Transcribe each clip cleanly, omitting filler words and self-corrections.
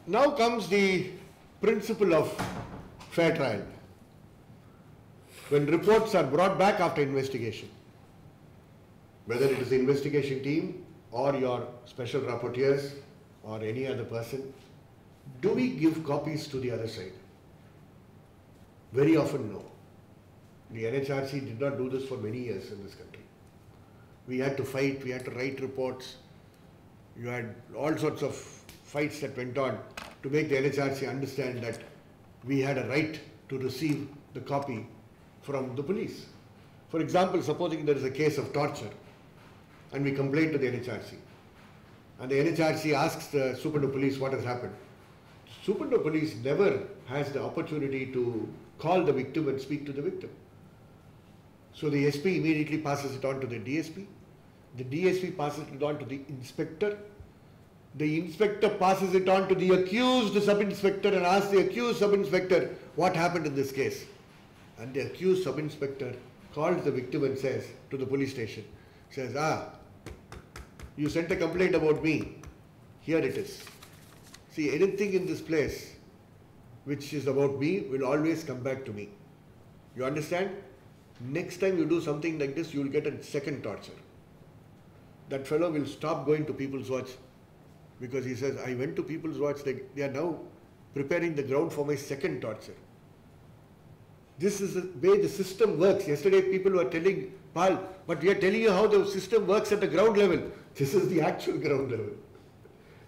Now comes the principle of fair trial. When reports are brought back after investigation, whether it is the investigation team or your special rapporteurs or any other person, do we give copies to the other side? Very often no. The NHRC did not do this for many years in this country. We had to fight, we had to write reports. You had all sorts of fights that went on to make the NHRC understand that we had a right to receive the copy from the police. For example, supposing there is a case of torture and we complain to the NHRC and the NHRC asks the Superintendent of Police what has happened. Superintendent of Police never has the opportunity to call the victim and speak to the victim. So the SP immediately passes it on to the DSP. The DSP passes it on to the inspector. The inspector passes it on to the accused sub-inspector and asks the accused sub-inspector what happened in this case. And the accused sub-inspector calls the victim and says to the police station, says, you sent a complaint about me, here it is. See, anything in this place which is about me will always come back to me. You understand? Next time you do something like this, you will get a second torture. That fellow will stop going to People's Watch because he says, I went to People's Watch, they are now preparing the ground for my second torture. This is the way the system works. Yesterday people were telling, Pal, but we are telling you how the system works at the ground level. This is the actual ground level.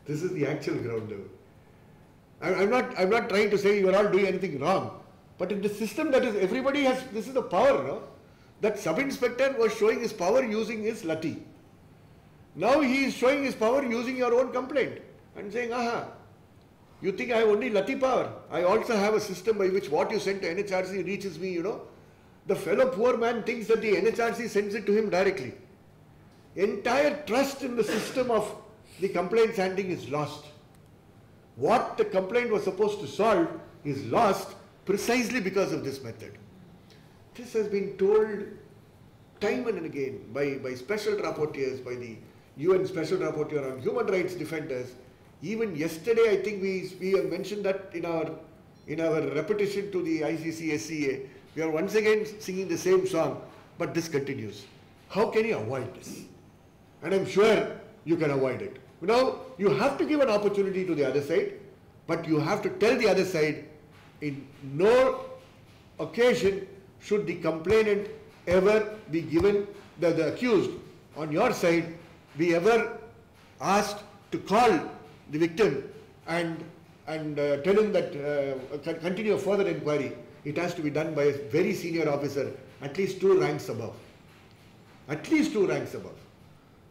This is the actual ground level. I'm not trying to say you are all doing anything wrong, but in the system that is, everybody has, this is the power, no? That sub-inspector was showing his power using his lathi. Now he is showing his power using your own complaint and saying, you think I have only lathi power? I also have a system by which what you send to NHRC reaches me, you know. The fellow poor man thinks that the NHRC sends it to him directly. Entire trust in the system of the complaints handling is lost. What the complaint was supposed to solve is lost precisely because of this method. This has been told time and again by special rapporteurs, by the UN Special Rapporteur on Human Rights Defenders. Even yesterday, I think we have mentioned that in our repetition to the ICC SCA, we are once again singing the same song, but this continues. How can you avoid this? And I'm sure you can avoid it. Now, you have to give an opportunity to the other side, but you have to tell the other side, in no occasion should the complainant ever be given, the accused on your side, be ever asked to call the victim and tell him that continue a further inquiry. It has to be done by a very senior officer, at least 2 ranks above. At least 2 ranks above.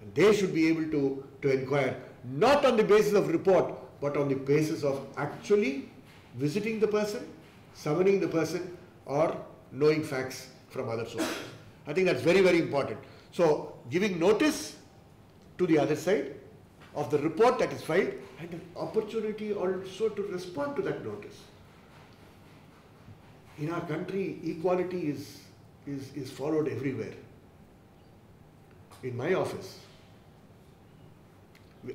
And they should be able to inquire, not on the basis of report, but on the basis of actually visiting the person, summoning the person, or knowing facts from other sources. I think that's very, very important. So, giving notice to the other side of the report that is filed and an opportunity also to respond to that notice. In our country, equality is followed everywhere. In my office,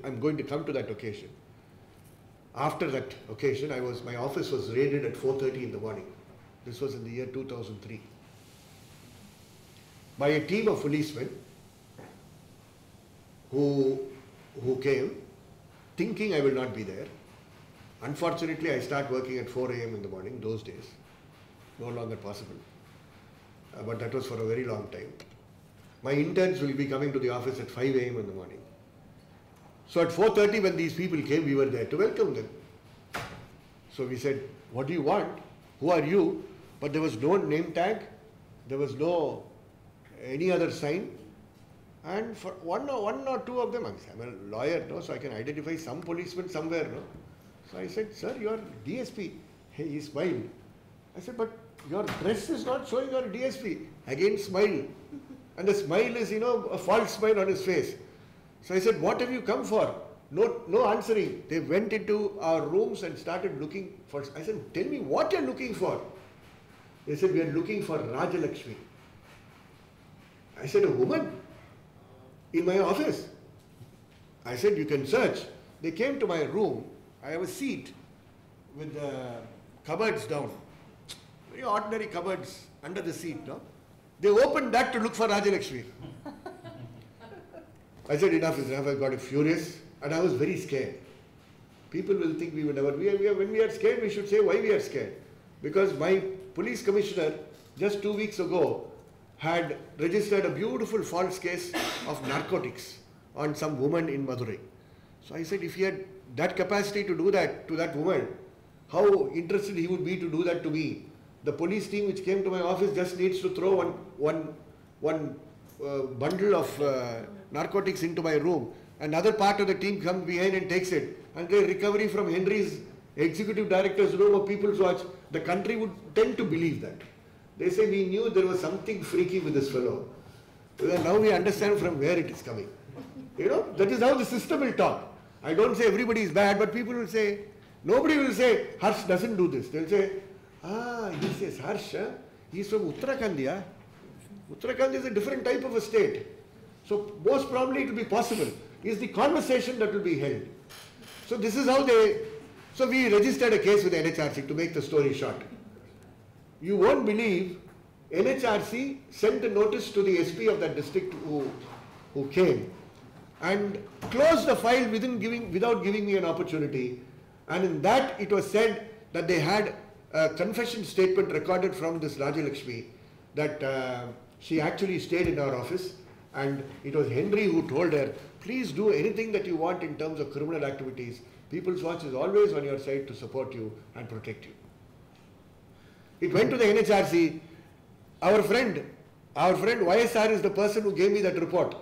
I'm going to come to that occasion. After that occasion, my office was raided at 4:30 in the morning. This was in the year 2003. By a team of policemen who came thinking I will not be there. Unfortunately, I start working at 4 a.m. in the morning those days. No longer possible. But that was for a very long time. My interns will be coming to the office at 5 a.m. in the morning. So at 4:30 when these people came, we were there to welcome them. So we said, what do you want? Who are you? But there was no name tag. There was no any other sign. And for one or two of them, I'm a lawyer, no, so I can identify some policeman somewhere. No? So I said, sir, you are DSP. Hey, he smiled. I said, but your dress is not showing you are DSP. Again smile. And the smile is, a false smile on his face. So I said, what have you come for? No answering. They went into our rooms and started looking for. I said, tell me what you're looking for. They said, we are looking for Rajalakshmi. I said, a woman? In my office. I said, you can search. They came to my room. I have a seat with the cupboards down, very ordinary cupboards under the seat, no? They opened that to look for Rajalakshmi. I said, enough is enough. I got furious and I was very scared. People will think we will never, when we are scared, we should say why we are scared. Because my police commissioner just 2 weeks ago had registered a beautiful false case of narcotics on some woman in Madurai. So I said, if he had that capacity to do that to that woman, how interested he would be to do that to me. The police team which came to my office just needs to throw one bundle of narcotics into my room. Another part of the team comes behind and takes it. And get recovery from Henry's executive director's room or People's Watch. The country would tend to believe that. They say, we knew there was something freaky with this fellow. Well, now we understand from where it is coming. You know, that is how the system will talk. I don't say everybody is bad, but people will say, nobody will say, Harsh doesn't do this. They'll say, he says, Harsh, he's from Uttarakhand, yeah? Uttarakhand is a different type of a state. So most probably it will be possible. Is the conversation that will be held. So this is how so we registered a case with NHRC to make the story short. You won't believe, NHRC sent a notice to the SP of that district who came and closed the file without giving me an opportunity. And in that it was said that they had a confession statement recorded from this Rajalakshmi that she actually stayed in our office, and it was Henry who told her, please do anything that you want in terms of criminal activities. People's Watch is always on your side to support you and protect you. It went to the NHRC. Our friend YSR is the person who gave me that report.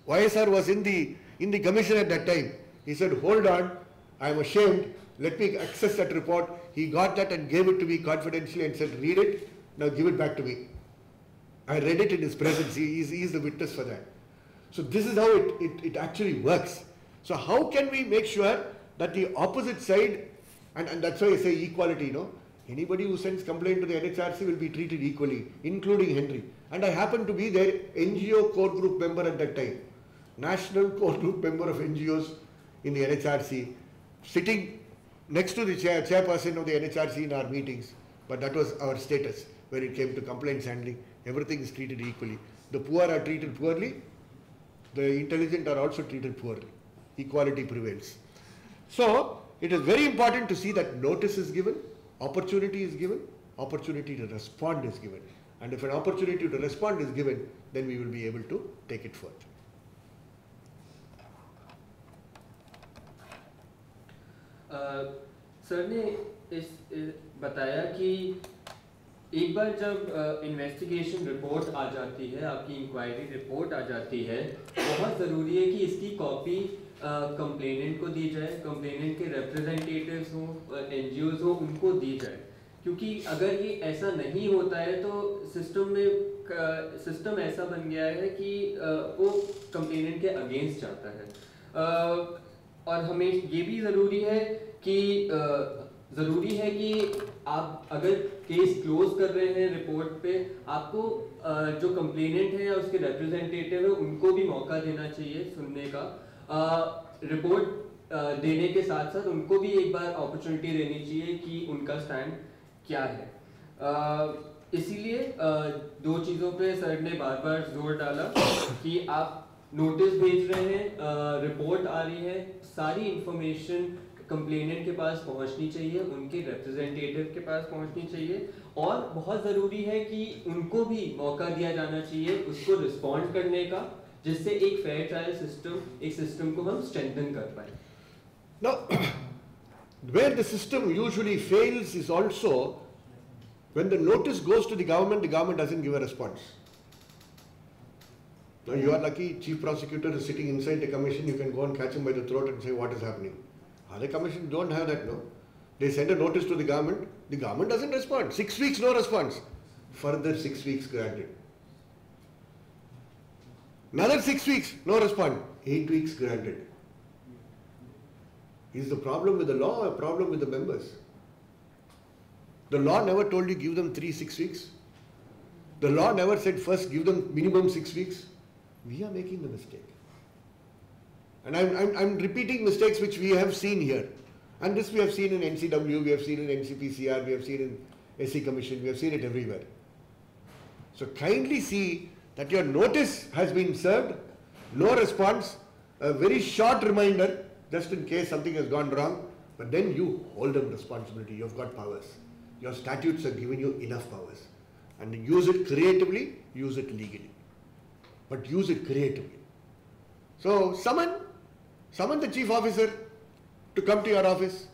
YSR was in the commission at that time. He said, hold on, I am ashamed, let me access that report. He got that and gave it to me confidentially and said, read it, now give it back to me. I read it in his presence, he is the witness for that. So this is how it actually works. So how can we make sure that the opposite side, and that's why I say equality, you know, anybody who sends complaint to the NHRC will be treated equally, including Henry. And I happen to be their NGO core group member at that time, national core group member of NGOs in the NHRC, sitting next to the chairperson of the NHRC in our meetings. But that was our status when it came to complaints handling. Everything is treated equally. The poor are treated poorly. The intelligent are also treated poorly. Equality prevails. So it is very important to see that notice is given, opportunity is given, opportunity to respond is given. And if an opportunity to respond is given, then we will be able to take it further. Sir ने बताया कि एक बार जब investigation report आ जाती है, आपकी inquiry report आ जाती है, बहुत ज़रूरी है कि इसकी कॉपी कंप्लेनेंट को दी जाए, कंप्लेनेंट के रिप्रेजेंटेटिव्स हों, NGOs हों, उनको दी जाए, क्योंकि अगर ये ऐसा नहीं होता है तो सिस्टम ऐसा बन गया है कि वो कंप्लेनेंट के अगेंस्ट जाता है। और हमें ये भी ज़रूरी है कि आप अगर केस क्लोज कर रहे हैं रिपोर्ट पे, आपको जो कंप्लेनेंट है या उसके रिप्रेजेंटेटिव है उनको भी मौका देना चाहिए सुनने का। रिपोर्ट देने के साथ साथ उनको भी एक बार अपॉर्चुनिटी देनी चाहिए कि उनका स्टैंड क्या है। इसीलिए दो चीज़ों पे सर ने बार बार जोर डाला कि आप नोटिस भेज रहे हैं, रिपोर्ट आ रही है, सारी इंफॉर्मेशन कंप्लेनेंट के पास पहुंचनी चाहिए, उनके रिप्रेजेंटेटिव के पास पहुंचनी चाहिए, और बहुत ज़रूरी है कि उनको भी मौका दिया जाना चाहिए उसको रिस्पॉन्ड करने का, जिससे एक फेयर ट्रायल सिस्टम, एक सिस्टम को हम स्ट्रेंथन कर पाए। Now, where the system usually fails is also when the notice goes to the government doesn't give a response. Now you are lucky, chief prosecutor is sitting inside the commission, you can go and catch him by the throat and say what is happening. Other commissions don't have that, no. They send a notice to the government doesn't respond. 6 weeks, no response. Further 6 weeks granted. Another 6 weeks, no response. 8 weeks granted. Is the problem with the law or a problem with the members? The law never told you give them 3-6 weeks. The law never said first give them minimum 6 weeks. We are making the mistake. And I'm repeating mistakes which we have seen here. And this we have seen in NCW, we have seen in NCPCR, we have seen in SC Commission, we have seen it everywhere. So kindly see that your notice has been served, no response, a very short reminder just in case something has gone wrong, but then you hold them responsibility. You've got powers. Your statutes have given you enough powers. And use it creatively, use it legally. But use it creatively. So summon the chief officer to come to your office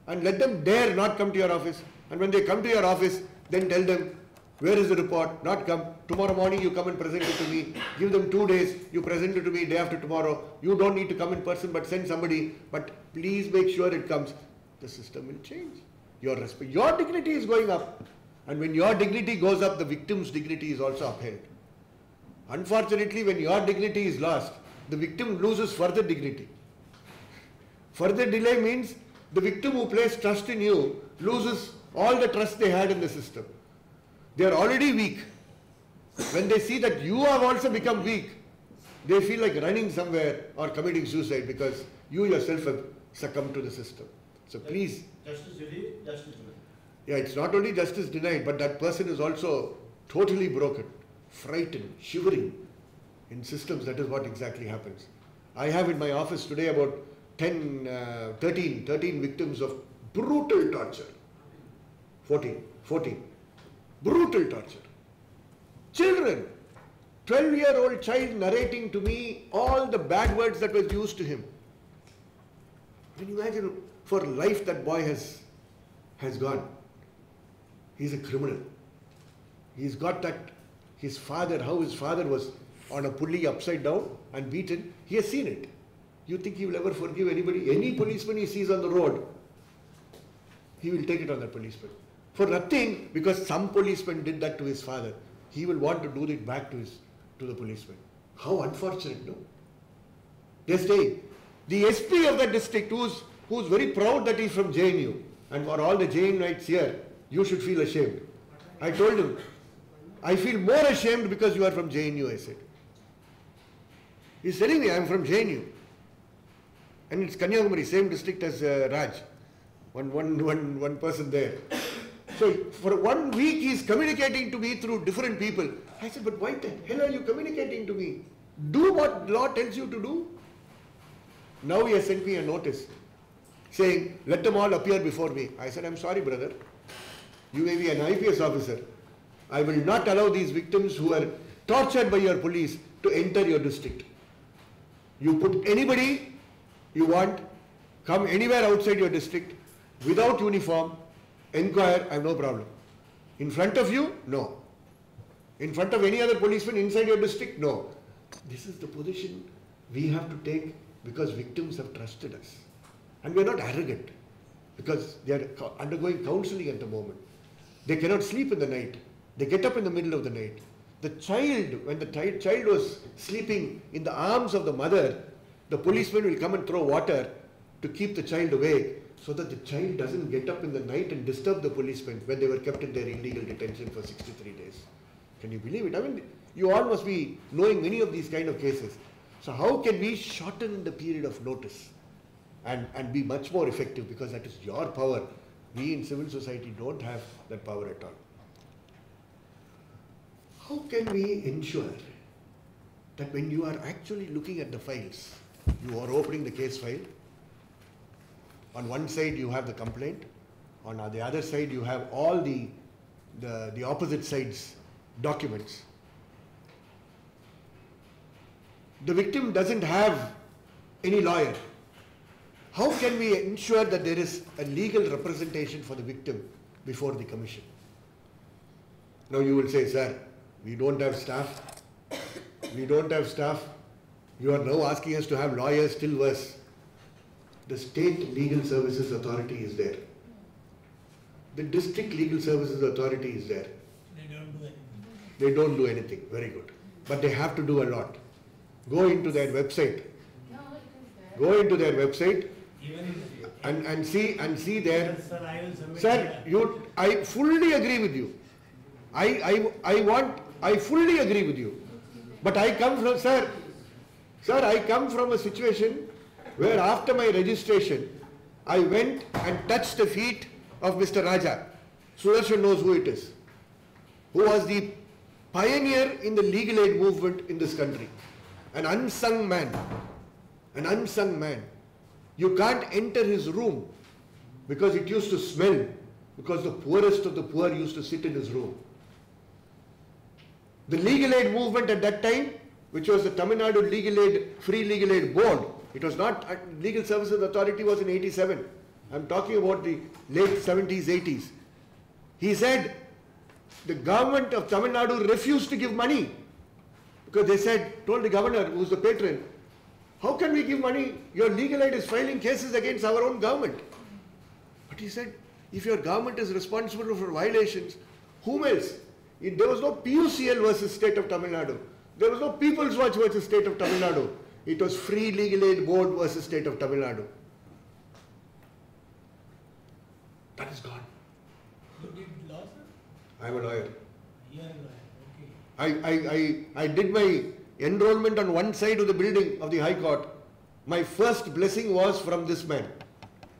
and let them dare not come to your office. And when they come to your office, then tell them, where is the report? Not come. Tomorrow morning you come and present it to me. Give them 2 days. You present it to me day after tomorrow. You don't need to come in person but send somebody. But please make sure it comes. The system will change. Your dignity is going up. And when your dignity goes up, the victim's dignity is also upheld. Unfortunately, when your dignity is lost, the victim loses further dignity. Further delay means the victim who placed trust in you loses all the trust they had in the system. They are already weak. When they see that you have also become weak, they feel like running somewhere or committing suicide because you yourself have succumbed to the system. So please. Justice denied, justice denied. Yeah, it's not only justice denied, but that person is also totally broken, frightened, shivering. In systems, that is what exactly happens. I have in my office today about 13 victims of brutal torture. 14. Brutal torture. Children. 12-year-old child narrating to me all the bad words that was used to him. Can you imagine for life that boy has gone? He's a criminal. He's got that, how his father was on a pulley upside down and beaten. He has seen it. You think he will ever forgive anybody? Any policeman he sees on the road, he will take it on that policeman. For nothing, because some policeman did that to his father, he will want to do it back to the policeman. How unfortunate, no? They're staying. The SP of that district, who's very proud that he's from JNU, and for all the JNUites here, you should feel ashamed. I told him, I feel more ashamed because you are from JNU, I said. He's telling me, I'm from JNU. And it's Kanyakumari, same district as Raj. One person there. So for 1 week he's communicating to me through different people. I said, but why the hell are you communicating to me? Do what law tells you to do. Now he has sent me a notice saying, let them all appear before me. I said, I'm sorry, brother. You may be an IPS officer. I will not allow these victims who are tortured by your police to enter your district. You put anybody you want, come anywhere outside your district, without uniform, inquire, I have no problem. In front of you, no. In front of any other policeman inside your district, no. This is the position we have to take because victims have trusted us. And we are not arrogant because they are undergoing counseling at the moment. They cannot sleep in the night. They get up in the middle of the night. The child, when the child was sleeping in the arms of the mother, the policeman will come and throw water to keep the child awake so that the child doesn't get up in the night and disturb the policemen when they were kept in their illegal detention for 63 days. Can you believe it? I mean, you all must be knowing many of these kind of cases. So how can we shorten the period of notice and be much more effective, because that is your power. We in civil society don't have that power at all. How can we ensure that when you are actually looking at the files, you are opening the case file, on one side you have the complaint, on the other side you have all the opposite side's documents. The victim doesn't have any lawyer. How can we ensure that there is a legal representation for the victim before the commission? Now you will say, sir, we don't have staff. We don't have staff. You are now asking us to have lawyers, still worse. The State Legal Services Authority is there. The District Legal Services Authority is there. They don't do anything. They don't do anything. Very good. But they have to do a lot. Go into their website. Go into their website and see there. Yes, sir, I will submit. Sir, I fully agree with you. I fully agree with you. But I come from, sir, I come from a situation where after my registration, I went and touched the feet of Mr. Raja. Sudarshan knows who it is. Who was the pioneer in the legal aid movement in this country. An unsung man. An unsung man. You can't enter his room because it used to smell, because the poorest of the poor used to sit in his room. The legal aid movement at that time, which was the Tamil Nadu Free Legal Aid Board, it was not, Legal Services Authority was in 87. I'm talking about the late 70s, 80s. He said the government of Tamil Nadu refused to give money because they said, told the governor, who's the patron, how can we give money? Your legal aid is filing cases against our own government. But he said, if your government is responsible for violations, whom else? There was no PUCL versus State of Tamil Nadu. There was no People's Watch versus State of Tamil Nadu. It was Free Legal Aid Board versus State of Tamil Nadu. That is gone. You did law, sir? I'm a lawyer. You are a lawyer, okay. I did my enrollment on one side of the building of the High Court. My first blessing was from this man,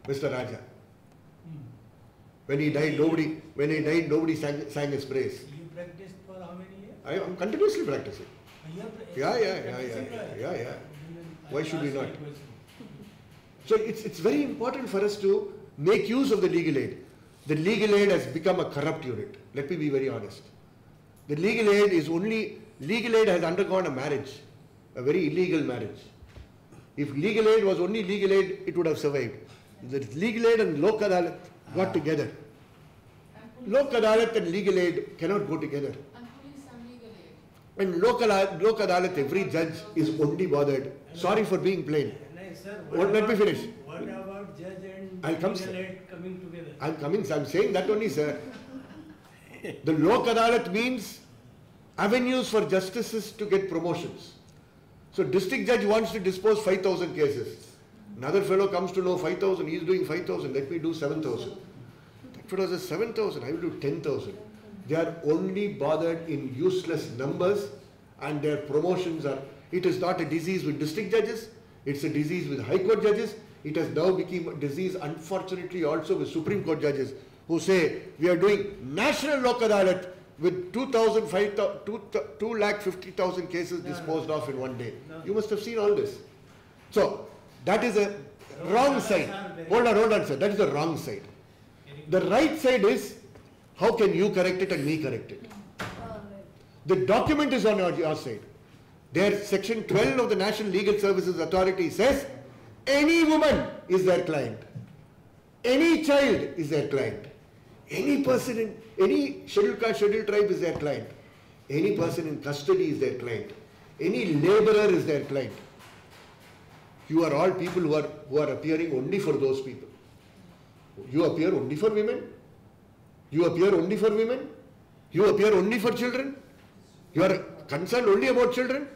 Mr. Raja. When he died, nobody sang his praise. You practiced for how many years? I am continuously practicing. You are Yeah. Then Why I should we ask you a not? question. So it's very important for us to make use of the legal aid. The legal aid has become a corrupt unit. Let me be very honest. The legal aid has undergone a marriage, a very illegal marriage. If legal aid was only legal aid, it would have survived. The legal aid and Lok Adalat got together. Lok Adalat and legal aid cannot go together. And police and legal aid. And Lok Adalat, every judge is only bothered. Sorry for being plain. No, sir, Let me finish. What about judge and I'll come, legal sir. aid coming together? I'm saying that only, sir. The Lok Adalat means avenues for justices to get promotions. So district judge wants to dispose 5,000 cases. Another fellow comes to know 5,000, he is doing 5,000, let me do 7,000. That fellow says 7,000, I will do 10,000. They are only bothered in useless numbers, and their promotions are, it is not a disease with district judges, it's a disease with High Court judges. It has now become a disease, unfortunately, also with Supreme Court judges who say we are doing national Lok Adalat with 250,000 cases disposed of in one day. You must have seen all this. So that is a wrong side. Hold on, sir. That is the wrong side. The right side is how can you correct it and me correct it. The document is on your side. There, section 12 of the National Legal Services Authority says any woman is their client. Any child is their client. Any person in any scheduled caste, scheduled tribe is their client. Any person in custody is their client. Any laborer is their client. You are all people who are appearing only for those people. You appear only for women. You appear only for women. You appear only for children. You are concerned only about children.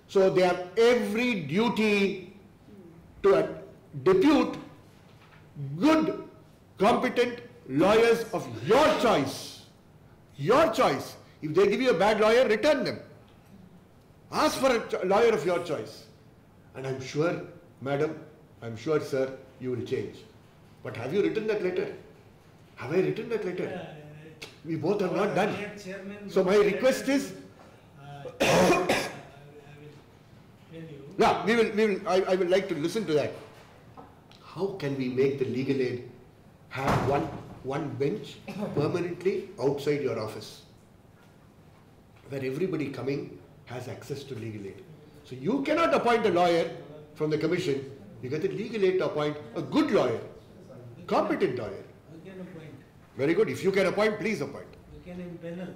So they have every duty to depute good, competent lawyers of your choice. Your choice. If they give you a bad lawyer, return them. Ask for a lawyer of your choice. And I'm sure, madam, I'm sure, sir, you will change. But have you written that letter? Have I written that letter? We both have not done. So my request is, yeah, I will like to listen to that. How can we make the legal aid have one bench permanently outside your office, where everybody coming has access to legal aid? So you cannot appoint a lawyer from the commission. You get the legal aid to appoint a good lawyer, competent lawyer. You can appoint. Very good. If you can appoint, please appoint. You can impanel.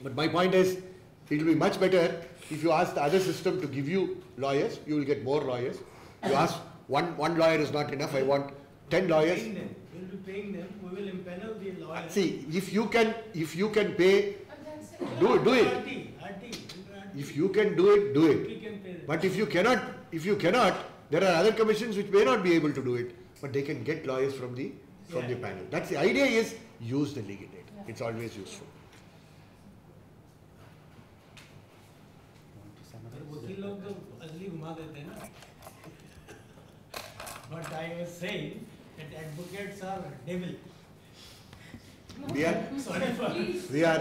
But my point is, it will be much better if you ask the other system to give you lawyers. You will get more lawyers. You ask one lawyer is not enough. I want 10 lawyers. We will be paying them. We will impanel the lawyers. See, if you can pay, do it. RT. If you can do it, do it. We can pay them. But if you cannot, there are other commissions which may not be able to do it, but they can get lawyers from the panel. That's the idea. Is use the legal aid. It's always useful. वकील लोग तो असली घुमा देते हैं ना But I was saying that advocates are devil. We are, Sorry for. we are,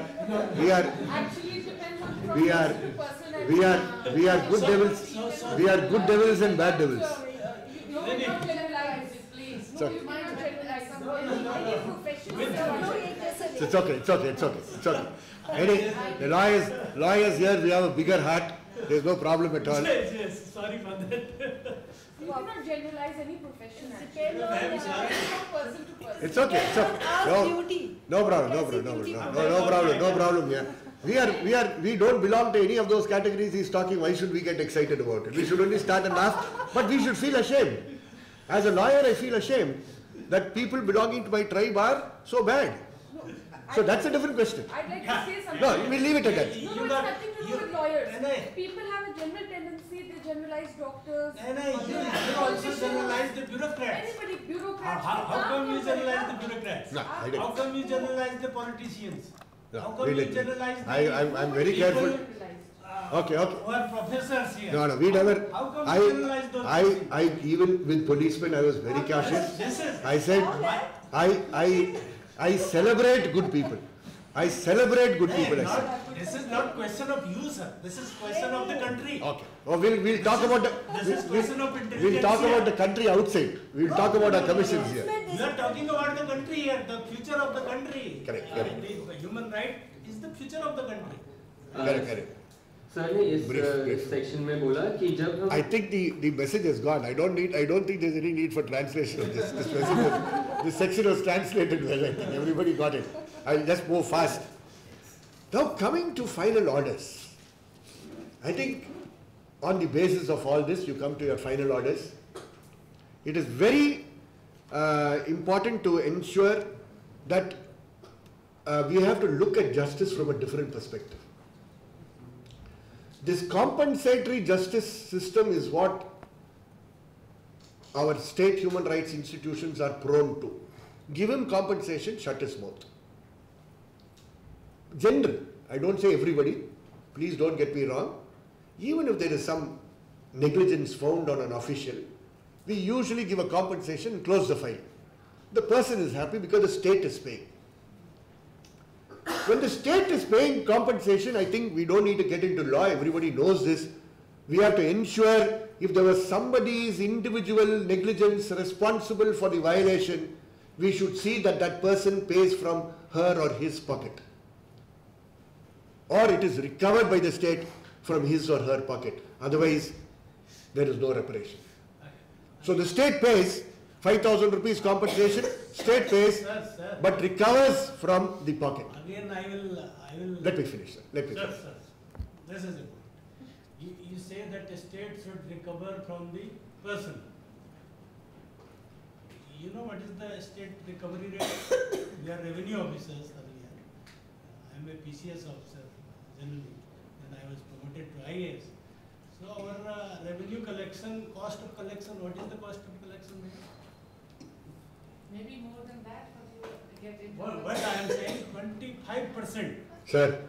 Actually, it depends on we are, person to person and, we are good devils, we are good devils and bad devils. You cannot generalize it, please. It's okay. You cannot generalize No, no, no, any no. profession. It's okay, it's okay, it's okay, it's okay. Any, the lawyers here, we have a bigger heart, there's no problem at all. Yes, yes, sorry for that. You cannot generalize any profession. No, I'm sorry. From person to person. It's okay, it's okay. No problem, no problem, yeah. We don't belong to any of those categories he's talking, why should we get excited about it? We should only start and laugh, but we should feel ashamed. As a lawyer, I feel ashamed that people belonging to my tribe are so bad. So that's a different question. I'd like to say something. No, we'll leave it at that. No, You it's got- nothing to do you- with lawyers. And I- People have a general tendency, they generalize doctors. And you also politicians, generalize the bureaucrats. Anybody, bureaucrats. How come you generalize the bureaucrats? No, I didn't. How come you generalize the politicians? No, How we come you didn't. generalize the I'm very people, careful. Okay. who are professors here? No, we never. How come you generalize those things? I even with policemen, I was very cautious. This is I said, I celebrate good people. I celebrate good people. I said. this is not question of you, sir. This is question of the country. Okay. Oh, we'll talk about This is question of intelligence. we'll talk here. about the country outside. We'll talk about our commissions here. We are talking about the country here, the future of the country. Correct. The human right is the future of the country. Correct. Sir ने इस Brief. Section में बोला कि जब हम I think the message has gone. I don't think there's any need for translation of this. This message this section was translated well. I think everybody got it. I'll just move fast. Now coming to final orders. I think on the basis of all this, you come to your final orders. It is very important to ensure that we have to look at justice from a different perspective. This compensatory justice system is what our state human rights institutions are prone to. Give him compensation, shut his mouth. General, I don't say everybody, please don't get me wrong. Even if there is some negligence found on an official, we usually give a compensation and close the file. The person is happy because the state is paying. When the state is paying compensation, I think we don't need to get into law, everybody knows this. We have to ensure if there was somebody's individual negligence responsible for the violation, we should see that that person pays from her or his pocket. Or it is recovered by the state from his or her pocket. Otherwise, there is no reparation. So the state pays 5,000 rupees compensation, state pays, Sir. but recovers from the pocket. Again, I will. Let me finish, sir. Let me Sir, finish. sir, this is important. You say that the state should recover from the person. You know what is the state recovery rate? We are revenue officers earlier. I am a PCS officer generally, and I was promoted to IAS. So our revenue collection, cost of collection, what is the cost of collection? Maybe more than that, but you get into. What I am saying, 25%. Sir,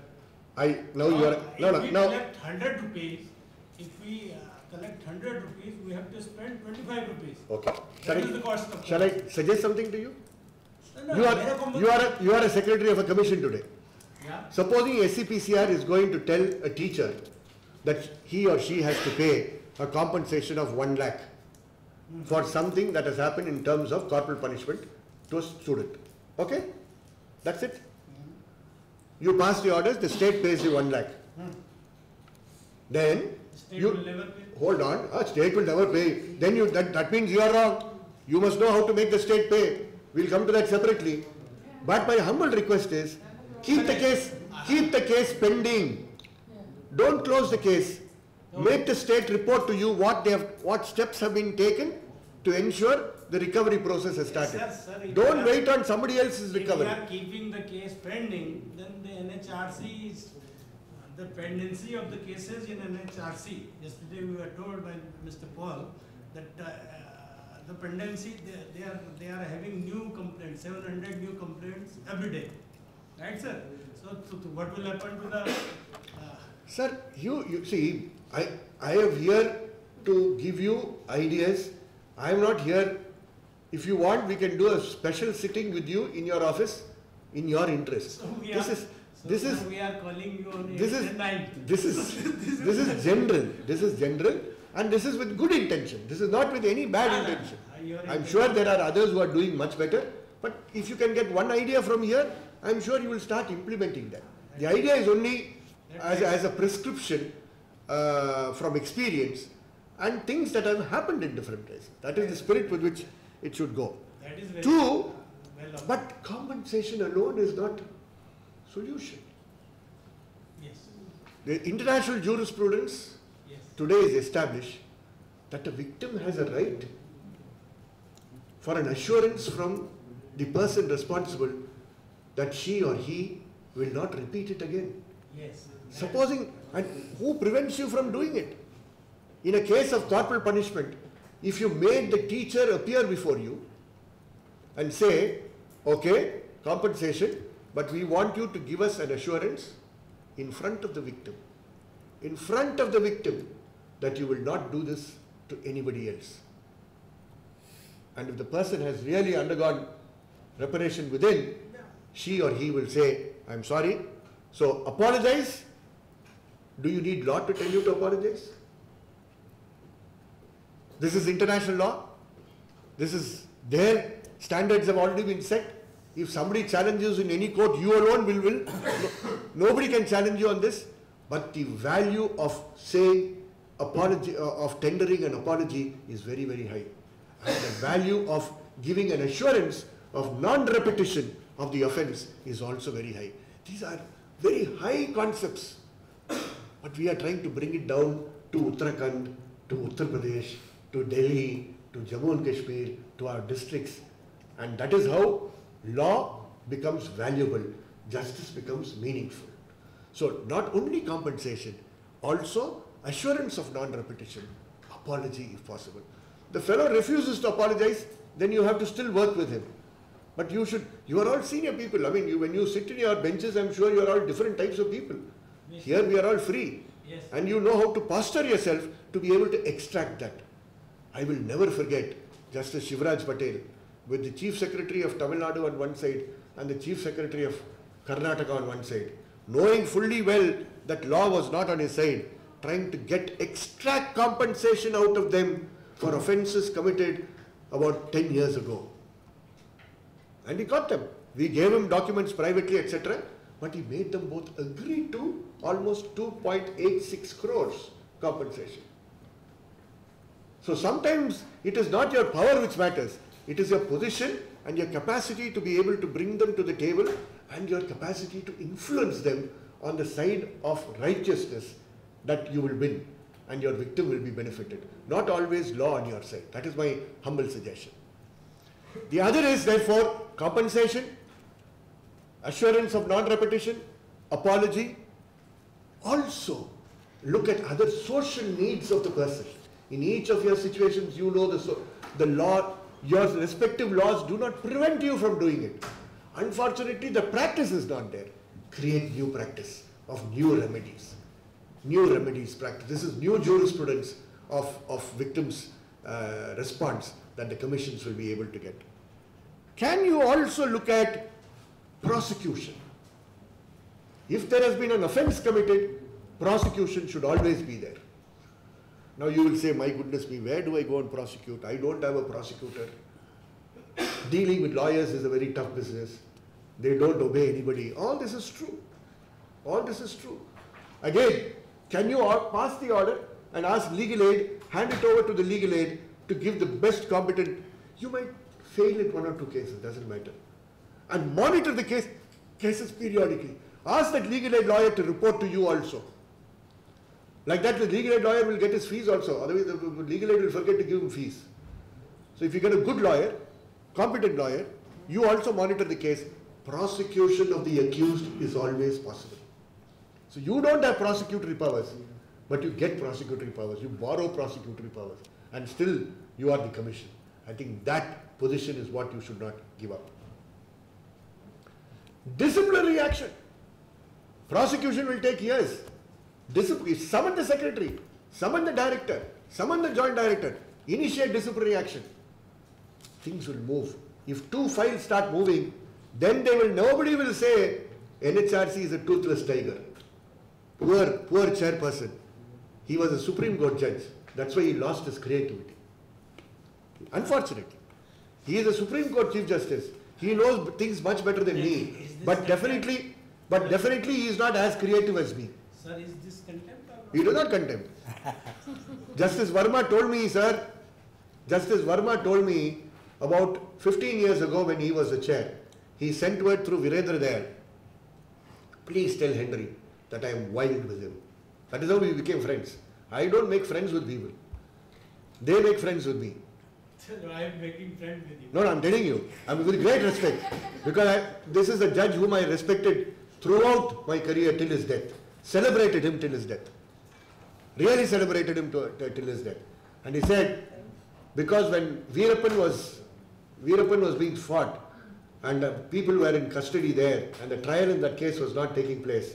now you are, If we collect 100 rupees, if we collect 100 rupees, we have to spend 25 rupees. okay. That is the cost of Shall I suggest something to you? No, You are a secretary of a commission today. Yeah. Supposing SCPCR is going to tell a teacher that he or she has to pay a compensation of 1 lakh for something that has happened in terms of corporal punishment to a student. Okay? That's it. You pass the orders, the state pays you 1 lakh. Then State you will never pay. hold on, state will never pay. Then that means you are wrong. You must know how to make the state pay. We'll come to that separately. But my humble request is keep the case pending. Don't close the case. Make the state report to you what steps have been taken to ensure the recovery process has started. Sir, if Don't we are- wait on somebody else's If recovery. we are keeping the case pending, then the NHRC is, the pendency of the cases in NHRC. Yesterday we were told by Mr. Paul that the pendency, they are having new complaints, 700 new complaints every day. Right, sir? So what will happen to the, Sir, you see, I am here to give you ideas I am not here. If you want, we can do a special sitting with you in your office, in your interest. So we This are, is so this now is we are calling you on this 8th is and 9th. this is general. This is general, and this is with good intention. This is not with any bad intention. I'm sure there are others who are doing much better, but if you can get one idea from here, I'm sure you will start implementing that. The idea is only as a prescription from experience and things that have happened in different places. That is the spirit with which it should go. That is very Two, well observed. but compensation alone is not solution. Yes, The international jurisprudence yes. today is established that a victim has a right for an assurance from the person responsible that she or he will not repeat it again. Yes. Supposing, and who prevents you from doing it? In a case of corporal punishment, if you made the teacher appear before you and say, okay, compensation, but we want you to give us an assurance in front of the victim, that you will not do this to anybody else. And if the person has really undergone reparation within, she or he will say, I'm sorry, so apologize. Do you need law to tell you to apologize? This is international law. This is their standards have already been set. If somebody challenges in any court, you alone will. Nobody can challenge you on this. But the value of saying apology, of tendering an apology is very, very high. And the value of giving an assurance of non-repetition of the offence is also very high. These are very high concepts. But we are trying to bring it down to Uttarakhand, to Uttar Pradesh, to Delhi, to Jammu and Kashmir, to our districts. And that is how law becomes valuable, justice becomes meaningful. So not only compensation, also assurance of non-repetition, apology if possible. The fellow refuses to apologize, then you have to still work with him. But you are all senior people. I mean, when you sit in your benches, I'm sure you are all different types of people. Yes. Here we are all free. Yes. And you know how to posture yourself to be able to extract that. I will never forget Justice Shivraj Patel with the Chief Secretary of Tamil Nadu on one side and the Chief Secretary of Karnataka on one side, knowing fully well that law was not on his side, trying to extract compensation out of them for offences committed about 10 years ago. And he got them. We gave him documents privately, etc. But he made them both agree to almost 2.86 crores compensation. So sometimes it is not your power which matters. It is your position and your capacity to be able to bring them to the table and your capacity to influence them on the side of righteousness that you will win and your victim will be benefited. Not always law on your side. That is my humble suggestion. The other is therefore compensation, assurance of non-repetition, apology. Also look at other social needs of the person. In each of your situations, you know the law, your respective laws do not prevent you from doing it. Unfortunately, the practice is not there. Create new practice of new remedies. New remedies practice. This is new jurisprudence of victims' response that the commissions will be able to get. Can you also look at prosecution? If there has been an offence committed, prosecution should always be there. Now you will say, my goodness me, where do I go and prosecute? I don't have a prosecutor. Dealing with lawyers is a very tough business. They don't obey anybody. All this is true. All this is true. Again, can you pass the order and ask legal aid, hand it over to the legal aid to give the best competent? You might fail in one or two cases, doesn't matter. And monitor the cases periodically. Ask that legal aid lawyer to report to you also. Like that, the legal aid lawyer will get his fees also. Otherwise, the legal aid will forget to give him fees. So if you get a good lawyer, competent lawyer, you also monitor the case. Prosecution of the accused is always possible. So you don't have prosecutory powers, but you get prosecutory powers. You borrow prosecutory powers, and still you are the commission. I think that position is what you should not give up. Disciplinary action. Prosecution will take years. Summon the secretary, summon the director, summon the joint director, Initiate disciplinary action. Things will move. If 2 files start moving, then nobody will say NHRC is a toothless tiger. Poor chairperson. He was a Supreme Court judge. That's why he lost his creativity. Unfortunately. He is a Supreme Court Chief Justice. He knows things much better than me. But definitely he is not as creative as me. Sir, is this contempt or not? He does not contempt. Justice Verma told me, sir, Justice Verma told me about 15 years ago when he was the chair, he sent word through Virendra Dayal, please tell Henry that I am wild with him. That is how we became friends. I don't make friends with people. They make friends with me. Sir, I am making friends with you. No, I'm telling you, I'm with great respect. Because this is a judge whom I respected throughout my career till his death. Celebrated him till his death. Really celebrated him till his death. And he said, because when Veerappan was being fought and people were in custody there and the trial in that case was not taking place,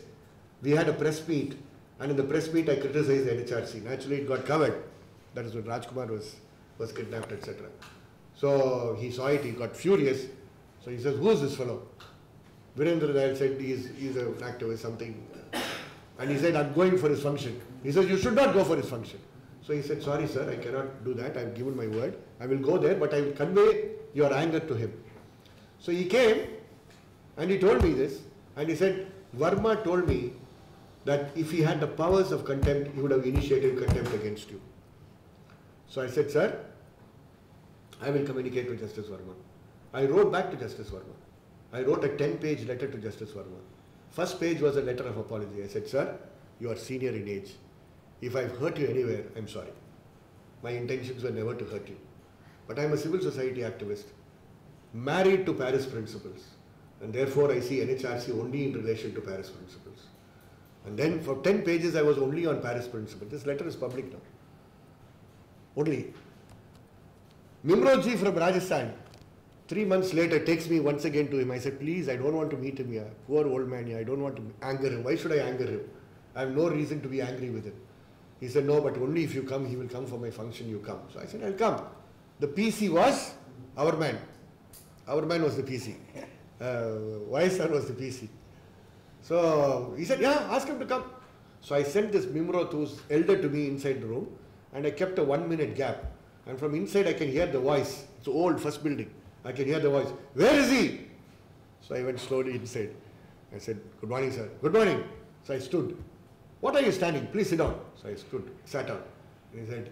we had a press meet, and in the press meet I criticized the NHRC. Naturally it got covered. That is when Rajkumar was kidnapped, etc. So he saw it, he got furious. So he says, who is this fellow? Virendra Dayal said, he's an activist, something. And he said, I'm going for his function. He says, you should not go for his function. So he said, sorry sir, I cannot do that. I've given my word. I will go there, but I will convey your anger to him. So he came and he told me this. And he said, Verma told me that if he had the powers of contempt, he would have initiated contempt against you. So I said, sir, I will communicate with Justice Verma. I wrote back to Justice Verma. I wrote a 10-page letter to Justice Verma. First page was a letter of apology. I said, sir, you are senior in age. If I've hurt you anywhere, I'm sorry. My intentions were never to hurt you. But I'm a civil society activist, married to Paris principles. And therefore I see NHRC only in relation to Paris principles. And then for 10 pages I was only on Paris principles. This letter is public now. Only. Mimroji from Rajasthan, 3 months later, takes me once again to him. I said, please, I don't want to meet him here. Poor old man here. I don't want to anger him. Why should I anger him? I have no reason to be angry with him. He said, no, but only if you come, he will come for my function, you come. So I said, I'll come. The PC was our man. Our man was the PC. YSR was the PC. So he said, yeah, ask him to come. So I sent this Mimroth, who's elder to me, inside the room, and I kept a 1-minute gap. And from inside I can hear the voice. It's old, first building. I can hear the voice. Where is he? So I went slowly inside. I said, good morning, sir. Good morning. So I stood. What are you standing? Please sit down. So I stood, sat down. And he said,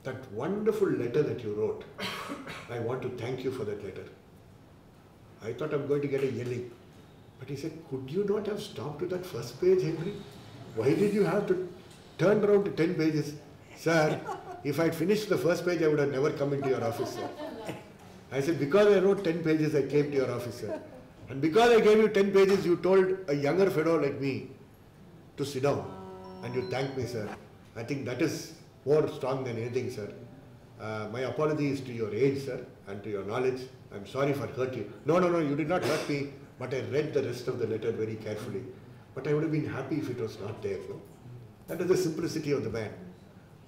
that wonderful letter that you wrote, I want to thank you for that letter. I thought I'm going to get a yelling. But he said, could you not have stopped to that first page, Henry? Why did you have to turn around to 10 pages? Sir, if I'd finished the first page, I would have never come into your office, sir. I said, because I wrote 10 pages, I came to your office, sir. And because I gave you 10 pages, you told a younger fellow like me to sit down. And you thanked me, sir. I think that is more strong than anything, sir. My apologies to your age, sir, and to your knowledge. I'm sorry if I hurt you. No, you did not hurt me, but I read the rest of the letter very carefully. But I would have been happy if it was not there, no? That is the simplicity of the man.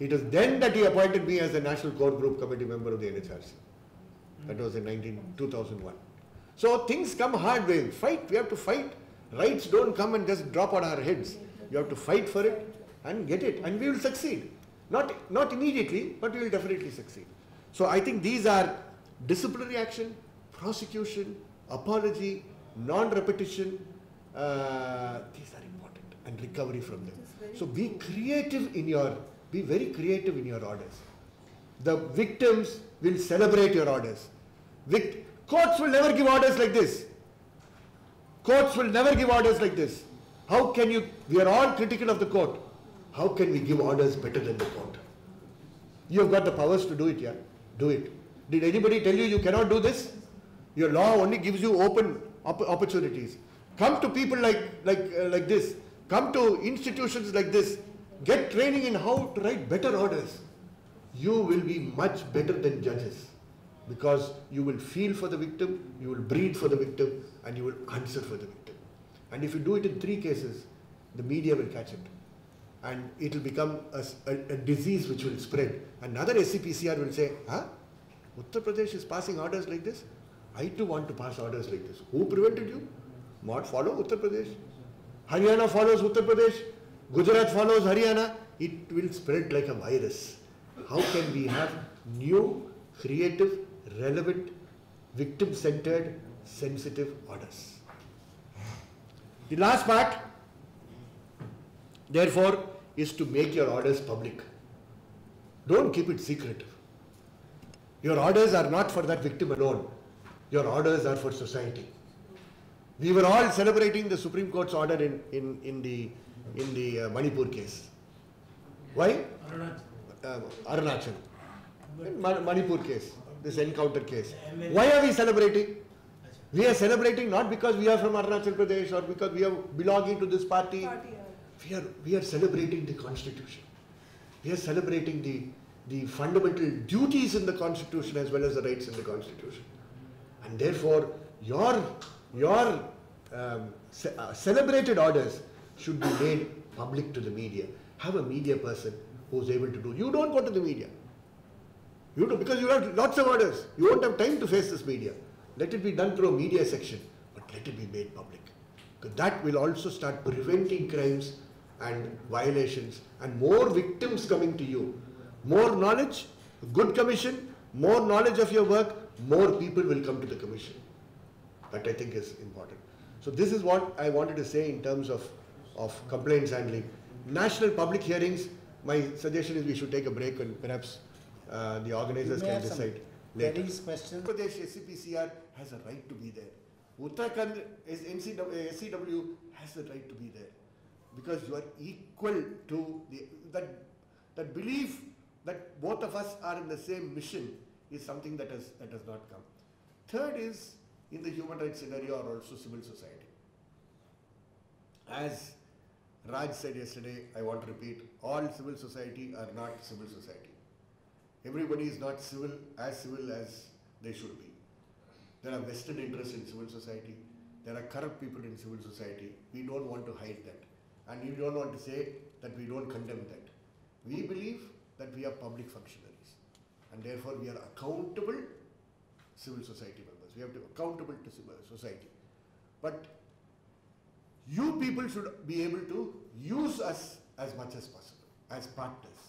It was then that he appointed me as a National Core Group Committee member of the NHRC. That was in 2001. So things come hard way. Fight, we have to fight. Rights don't come and just drop on our heads. You have to fight for it and get it, and we will succeed. Not immediately, but we will definitely succeed. So I think these are disciplinary action, prosecution, apology, non-repetition. These are important, and recovery from them. So be very creative in your orders. The victims will celebrate your orders. Courts will never give orders like this. Courts will never give orders like this. How can you, we are all critical of the court. How can we give orders better than the court? You have got the powers to do it, yeah? Do it. Did anybody tell you you cannot do this? Your law only gives you open opportunities. Come to people like this. Come to institutions like this. Get training in how to write better orders. You will be much better than judges, because you will feel for the victim, you will breathe for the victim, and you will answer for the victim. And if you do it in 3 cases, the media will catch it. and it will become a disease which will spread. Another SCPCR will say, huh? Uttar Pradesh is passing orders like this? I too want to pass orders like this. Who prevented you? Not follow Uttar Pradesh. Haryana follows Uttar Pradesh. Gujarat follows Haryana. It will spread like a virus. How can we have new, creative, relevant, victim-centered, sensitive orders? The last part, therefore, is to make your orders public. Don't keep it secretive. Your orders are not for that victim alone. Your orders are for society. We were all celebrating the Supreme Court's order in the Manipur case. Why? Arunachal. Manipur case, this encounter case. Why are we celebrating? We are celebrating not because we are from Arunachal Pradesh or because we are belonging to this party. We are celebrating the Constitution. We are celebrating the fundamental duties in the Constitution as well as the rights in the Constitution. And therefore, your celebrated orders should be made public to the media. Have a media person who is able to do. You don't go to the media. You do, because you have lots of orders. You won't have time to face this media. Let it be done through a media section, but let it be made public. Because that will also start preventing crimes and violations and more victims coming to you. More knowledge, good commission, more knowledge of your work, more people will come to the commission. That I think is important. So this is what I wanted to say in terms of complaints handling. National public hearings, my suggestion is we should take a break and perhaps the organizers can decide later. Questions? Pradesh SCPCR has a right to be there. Uttarakhand is SCW has the right to be there because you are equal to that belief that both of us are in the same mission is something that has not come. Third is in the human rights scenario or also civil society. As Raj said yesterday, I want to repeat, all civil society are not civil society. Everybody is not civil as they should be. There are vested interests in civil society. There are corrupt people in civil society. We don't want to hide that. And we don't want to say that we don't condemn that. We believe that we are public functionaries. And therefore we are accountable civil society members. We have to be accountable to civil society. But you people should be able to use us as much as possible, as partners,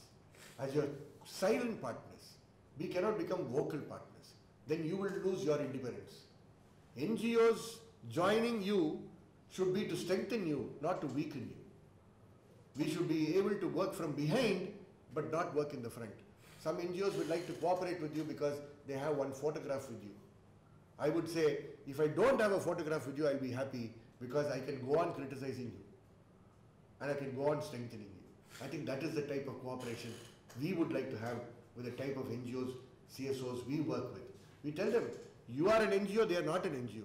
as your silent partners. We cannot become vocal partners. Then you will lose your independence. NGOs joining you should be to strengthen you, not to weaken you. We should be able to work from behind, but not work in the front. Some NGOs would like to cooperate with you because they have one photograph with you. I would say, if I don't have a photograph with you, I'll be happy because I can go on criticizing you and I can go on strengthening you. I think that is the type of cooperation we would like to have with the type of NGOs, CSOs we work with. We tell them, you are an NGO, they are not an NGO.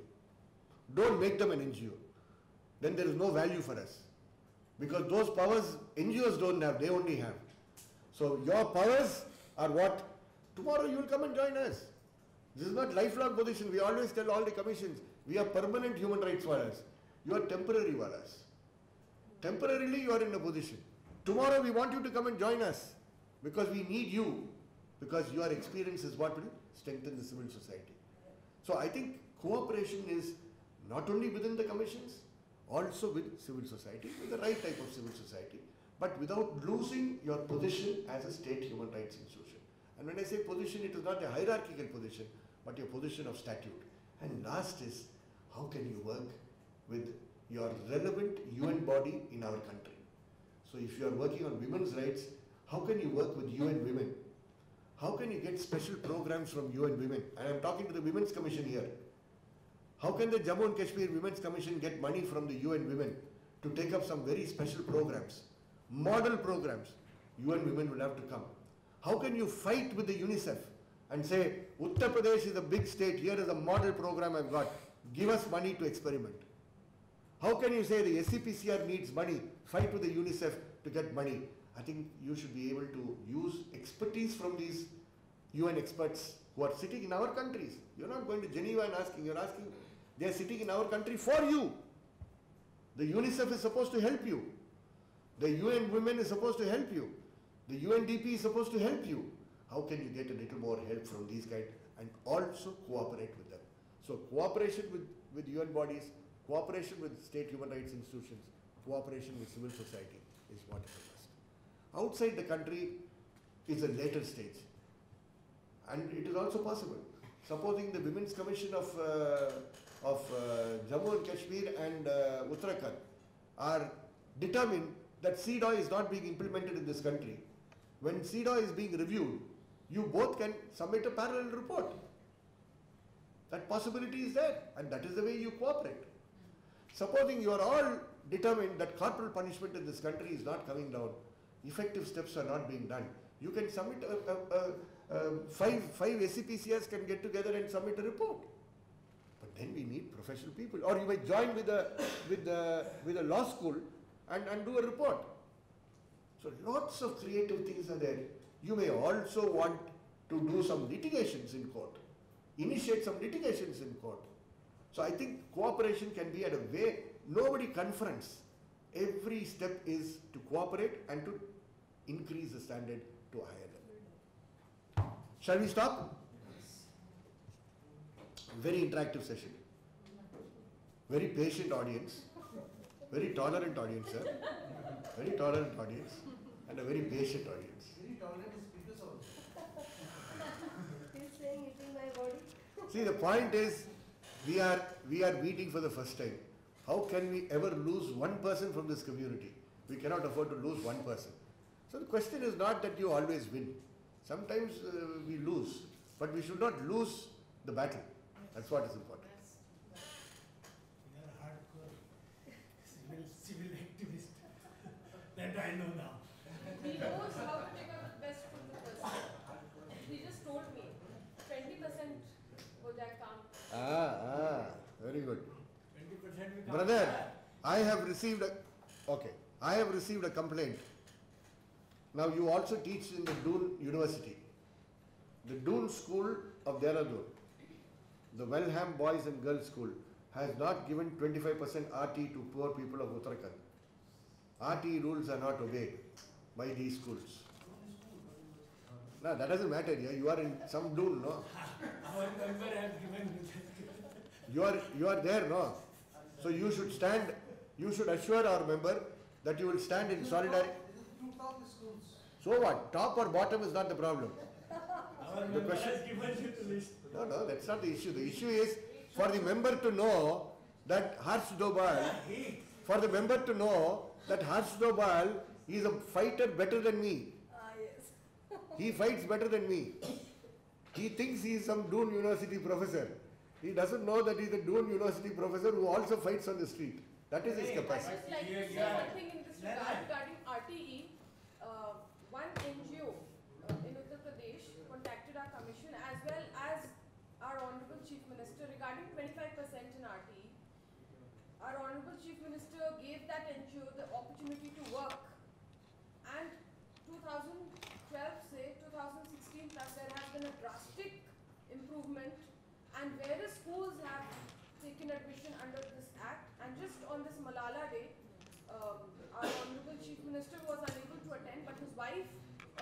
Don't make them an NGO. Then there is no value for us. Because those powers NGOs don't have, they only have. So your powers are what? Tomorrow you will come and join us. This is not lifelong position. We always tell all the commissions, we are permanent human rights warriors. You are temporary warriors. Temporarily you are in a position. Tomorrow we want you to come and join us because we need you, because your experience is what will strengthen the civil society. So I think cooperation is not only within the commissions, also with civil society, with the right type of civil society, but without losing your position as a state human rights institution. And when I say position, it is not a hierarchical position, but your position of statute. And last is, how can you work with your relevant UN body in our country? So if you are working on women's rights, how can you work with UN Women? How can you get special programs from UN Women? And I am talking to the Women's Commission here. How can the Jammu and Kashmir Women's Commission get money from the UN Women to take up some very special programs, model programs? UN Women will have to come. How can you fight with the UNICEF and say, Uttar Pradesh is a big state, here is a model program I've got, give us money to experiment? How can you say the SCPCR needs money, fight with the UNICEF to get money? I think you should be able to use expertise from these UN experts who are sitting in our countries. You're not going to Geneva and asking, you're asking, they are sitting in our country for you. The UNICEF is supposed to help you. The UN Women is supposed to help you. The UNDP is supposed to help you. How can you get a little more help from these guys and also cooperate with them? So cooperation with UN bodies, cooperation with state human rights institutions, cooperation with civil society is what is a must. Outside the country is a later stage. And it is also possible. Supposing the Women's Commission of Jammu and Kashmir and Uttarakhand are determined that CEDAW is not being implemented in this country. When CEDAW is being reviewed, you both can submit a parallel report. That possibility is there, and that is the way you cooperate. Supposing you are all determined that corporal punishment in this country is not coming down, effective steps are not being done, you can submit five SCPCS can get together and submit a report. But then we need professional people. Or you might join with a law school and do a report. So lots of creative things are there. You may also want to do some litigations in court, initiate some litigations in court. So I think cooperation can be at a way nobody confronts. Every step is to cooperate and to increase the standard to a higher level. Shall we stop? Very interactive session. Very patient audience. Very tolerant audience, sir. Very tolerant audience. And a very patient audience. Very tolerant speakers also. He's saying eating my body. See, the point is, we are meeting for the first time. How can we ever lose one person from this community? We cannot afford to lose one person. So the question is not that you always win. Sometimes we lose, but we should not lose the battle. That's what is important. You are hardcore civil activist. That I know now. He knows how to take out the best from the person. He just told me 20% हो जाए काम. Very good. 20% we can't Brother, have. I have received a complaint. Now you also teach in the Doon University. The Doon School of Dehradun, the Welham Boys and Girls School, has not given 25% RT to poor people of Uttarakhand. RT rules are not obeyed by these schools. No, that doesn't matter. Yeah? You are in some Doon, no? Our member has given me. You are there, no? So you should stand, you should assure our member that you will stand in solidarity. Two top schools. So what? Top or bottom is not the problem. Our member question- has given you the list. No, that's not the issue. The issue is for the member to know that Harsh Dobal, for the member to know that Harsh Dobal is a fighter better than me. Yes. He fights better than me. He thinks he is some Doon University professor. He doesn't know that he is a Doon University professor who also fights on the street. That is his I'd capacity. just like to say one thing in this regard regarding RTE. One NGO in Uttar Pradesh contacted our commission as well as our Honorable Chief Minister regarding 25% in RTE. Our Honorable Chief Minister gave that NGO the opportunity to work, and 2012 say 2016 plus there has been a drastic improvement, and various schools have taken admission under this act. And just on this Malala Day, our Honorable Chief Minister was unable to attend, but his wife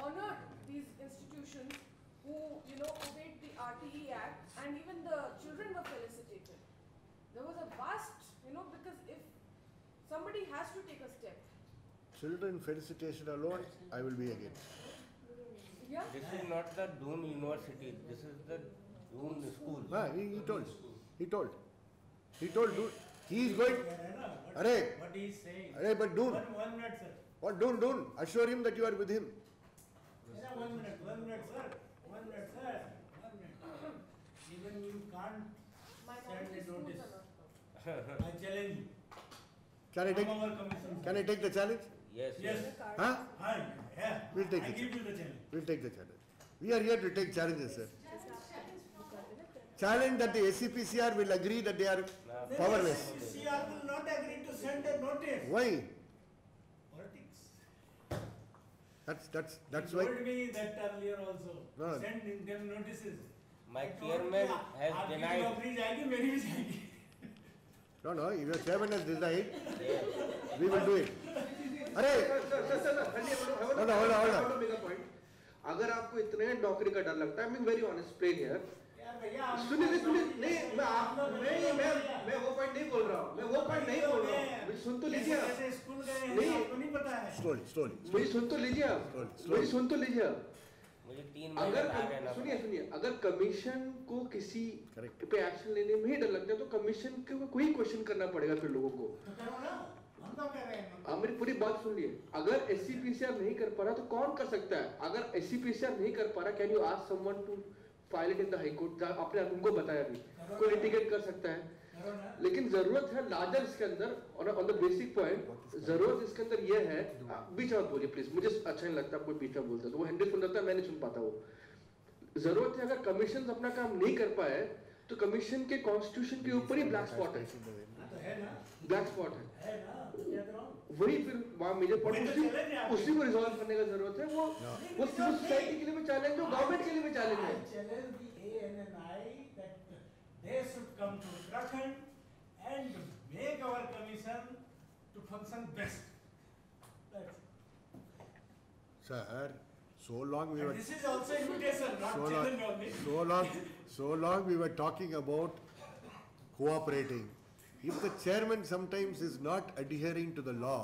honored these institutions who, obeyed the RTE Act, and even the children were felicitated. There was a vast, because if somebody has to take a step. Children felicitation alone, I will be against. Yeah. This is not the Doon University. This is the Doon School. He told Doon. He is going. Arey. What he is saying. Arey, but Doon. One minute, sir. What Doon? Assure him that you are with him. Yeah, 1 minute, sir. 1 minute, sir. 1 minute. Even you can't My send knowledge a is schools notice. are not. I challenge you. Can I take? From our commission. Can I take the challenge? Yes. Yes. Huh? Yeah. We'll take I it. give you the challenge. We'll take the challenge. We are here to take challenges, sir. Challenge that the SCPCR will agree that they are powerless. CR will not agree to send a notice. Why? Politics. That's He why. told me that earlier also. No. Send them notices. My I told chairman you, has आपकी denied. नौकरी जाएगी, मेरी भी जाएगी. No, if your chairman has decided, we will do it. अरे अगर आपको इतने नौकरी का डर लगता है, मैं वेरी ऑनेस्ट प्लेन हियर, सुनिए नहीं, मैं वो पॉइंट नहीं बोल रहा हूँ, सुन तो लीजिए आप, मुझे सुन तो लीजिए आप, मुझे 3 महीने अगर बाहर रहना पड़ा। सुनिए अगर कमीशन को किसी पे एक्शन लेने में ही डर लगता है तो कमीशन को ही क्वेश्चन करना पड़ेगा फिर लोगों को। मेरी पूरी बात सुन लिए, अगर SCPCR नहीं कर पा रहा तो कौन कर सकता है? अगर SCPCR नहीं कर पा रहा, can you ask someone to file it in the high court? आपने तुमको बताया अभी कोई लिटिगेट कर सकता है, लेकिन जरूरत है लार्जर इसके अंदर ऑन द बेसिक पॉइंट, जरूरत इसके अंदर ये है, बीच में बोलिए प्लीज, मुझे अच्छा नहीं लगता कोई बीच में बोलता, तो वो हैंडल सुन जाता है, मैं नहीं सुन पाता वो। जरूरत है अगर कमीशन अपना काम नहीं कर पाए तो कमीशन के कॉन्स्टिट्यूशन के ऊपर ही ब्लैक स्पॉट है, ब्लैक स्पॉट है, वही फिर वहाँ मेजर पॉइंट उसी को रिजॉल्व करने का जरूरत है। वो सिविल सोसाइटी के लिए भी चैलेंज हो, गवर्नमेंट के लिए भी चैलेंज है। They should come to Uttarakhand and make our commission to function best. That's Sir, so long we were this is also invitation, not challenge only. so long we were talking about cooperating. If the chairman sometimes is not adhering to the law,